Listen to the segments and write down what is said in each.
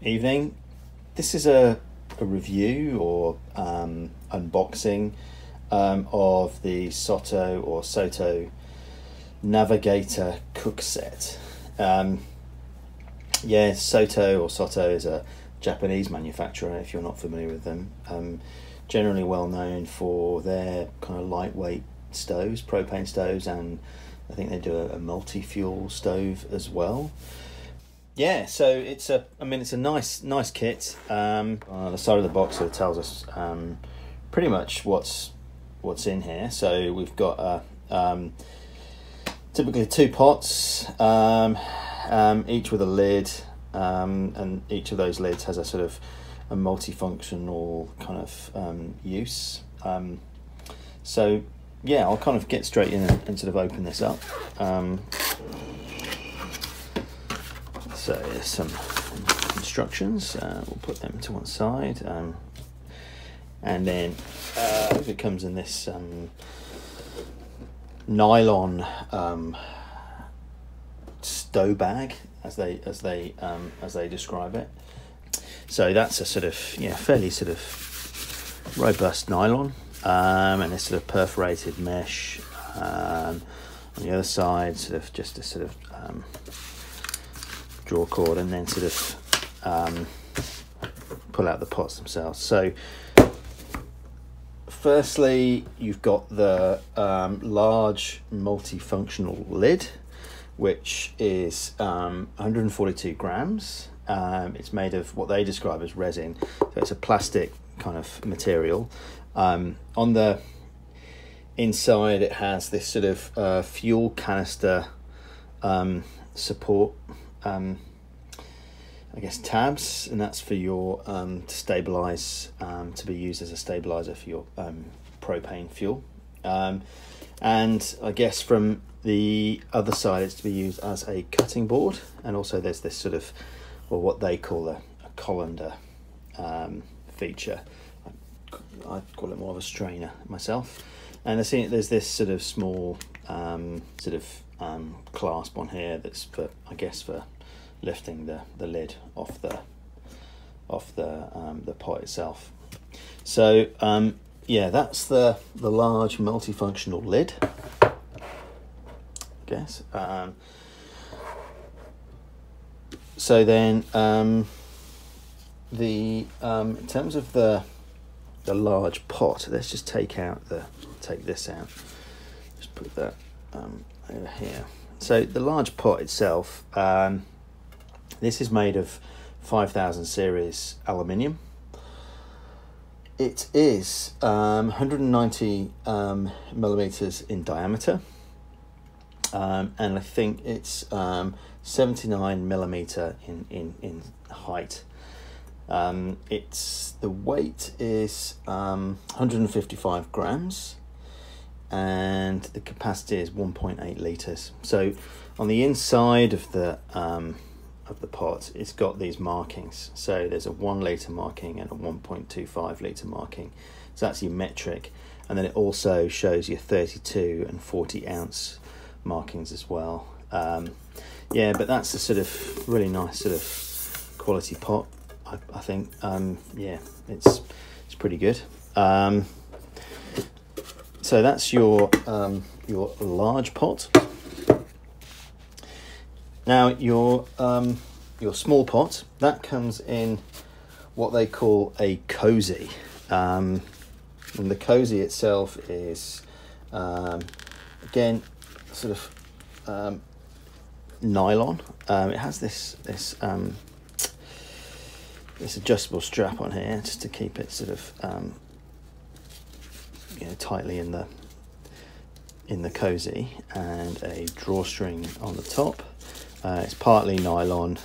Evening. This is a review or unboxing of the SOTO Navigator Cook Set. Yeah, SOTO is a Japanese manufacturer, if you're not familiar with them. Generally well known for their kind of lightweight stoves, propane stoves, and I think they do a multi-fuel stove as well. Yeah, so it's a nice kit. On the side of the box it tells us pretty much what's in here. So we've got typically 2 pots, each with a lid, and each of those lids has a sort of a multifunctional kind of use. So yeah, I'll kind of get straight in and sort of open this up. So there's some instructions. We'll put them to one side, and then it comes in this nylon stow bag, as they describe it. So that's a sort of fairly sort of robust nylon, and it's sort of perforated mesh. On the other side, sort of just a sort of draw cord, and then sort of pull out the pots themselves. So firstly, you've got the large multifunctional lid, which is 142 grams. It's made of what they describe as resin, so it's a plastic kind of material. On the inside it has this sort of fuel canister support, I guess tabs, and that's for your to stabilize, to be used as a stabilizer for your propane fuel, and I guess from the other side it's to be used as a cutting board, and also there's this sort of, or what they call a colander feature. I call it more of a strainer myself, and I see there's this sort of small clasp on here that's for, I guess, for lifting the lid off the pot itself. So yeah, that's the large multifunctional lid, I guess. So then in terms of the large pot, let's just take this out. Just put that over here. So the large pot itself, this is made of 5000 series aluminium. It is 190 millimeters in diameter, and I think it's 79 millimeter in height. The weight is 155 grams, and the capacity is 1.8 liters. So on the inside of the pot, it's got these markings. So there's a 1 liter marking and a 1.25 liter marking. So that's your metric, and then it also shows your 32 and 40 ounce markings as well. Yeah, but that's a sort of really nice sort of quality pot, I think. Yeah, it's pretty good. So that's your large pot. Now your small pot, that comes in what they call a cozy, and the cozy itself is again sort of nylon. It has this adjustable strap on here just to keep it sort of tightly in the cozy, and a drawstring on the top. It's partly nylon,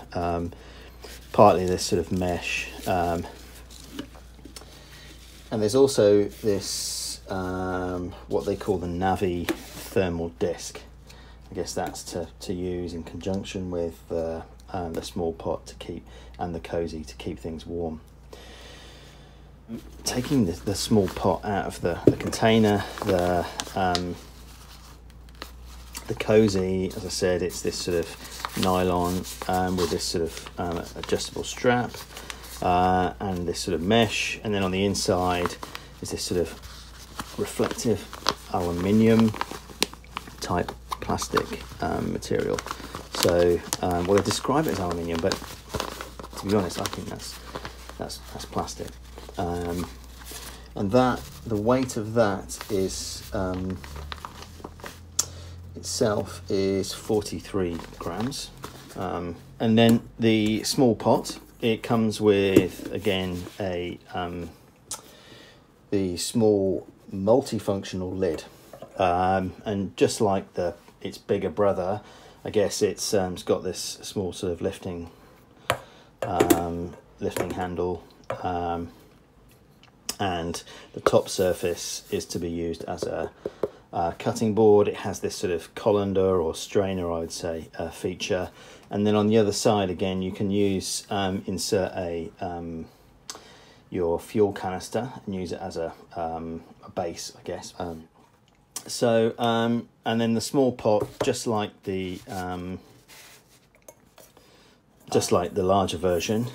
partly this sort of mesh, and there's also this what they call the Navi thermal disc. I guess that's to use in conjunction with the small pot to keep, and the cozy to keep things warm. Taking the small pot out of the container, the cozy, as I said, it's this sort of nylon with this sort of adjustable strap and this sort of mesh, and then on the inside is this sort of reflective aluminium type plastic material. So well, they describe it as aluminium, but to be honest, I think that's plastic. And that the weight of that is itself is 43 grams. And then the small pot, it comes with, again, the small multifunctional lid, and just like its bigger brother, I guess it's got this small sort of lifting handle, and the top surface is to be used as a cutting board. It has this sort of colander or strainer, I would say, feature, and then on the other side again you can use insert your fuel canister and use it as a base, I guess. And then the small pot, just like the larger version,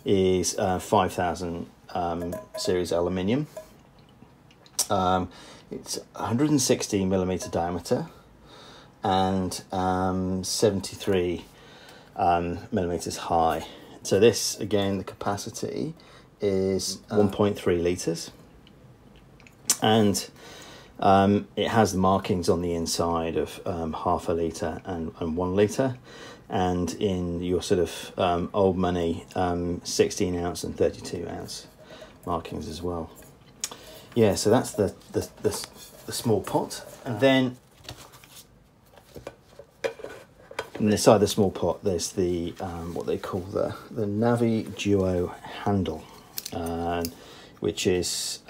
is 5000 series aluminium. It's 160 millimeter diameter and 73 millimeters high. So this, again, the capacity is 1.3 litres, and it has the markings on the inside of half a litre and 1 litre, and in your sort of old money 16 ounce and 32 ounce markings as well. Yeah, so that's the small pot. And then on the side of the small pot there's the what they call the Navi Duo handle, which is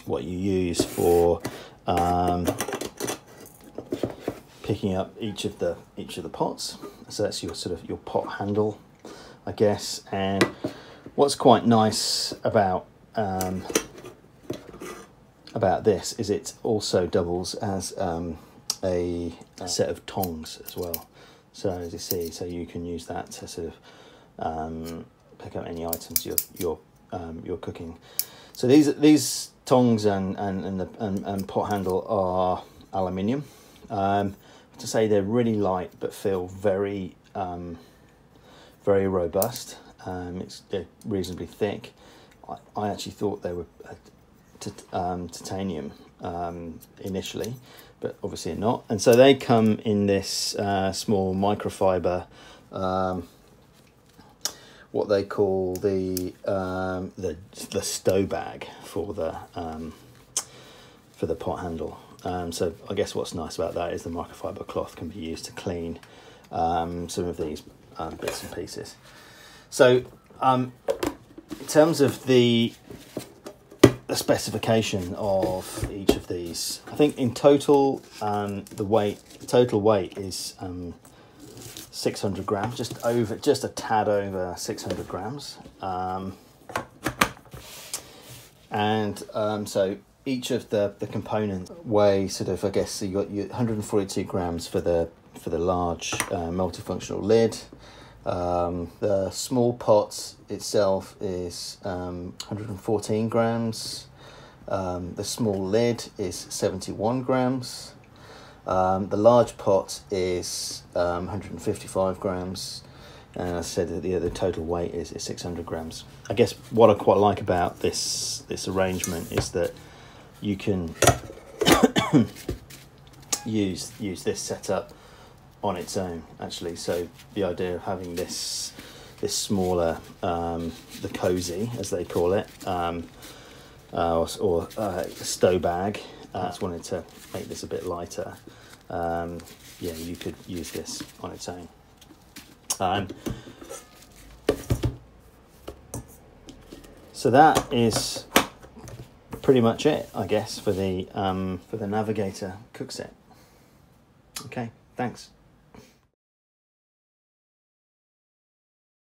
what you use for picking up each of the pots. So that's your sort of your pot handle, I guess. And what's quite nice about this is it also doubles as a set of tongs as well. So as you see, so you can use that to sort of pick up any items you're cooking. So these tongs and pot handle are aluminium. To say they're really light but feel very very robust. They're reasonably thick. I actually thought they were titanium initially, but obviously not. And so they come in this small microfiber, what they call the stow bag for the pot handle. So I guess what's nice about that is the microfiber cloth can be used to clean some of these bits and pieces. So in terms of the specification of each of these, I think in total the total weight is 600 grams, just a tad over 600 grams, so each of the components weigh sort of, I guess, so you got your 142 grams for the large multifunctional lid. The small pot itself is 114 grams. The small lid is 71 grams. The large pot is 155 grams. And as I said, the total weight is 600 grams. I guess what I quite like about this arrangement is that you can use this setup on its own, actually. So the idea of having this smaller, the cozy as they call it, or stow bag. I just wanted to make this a bit lighter. Yeah, you could use this on its own. So that is pretty much it, I guess, for the Navigator Cook Set. Okay, thanks.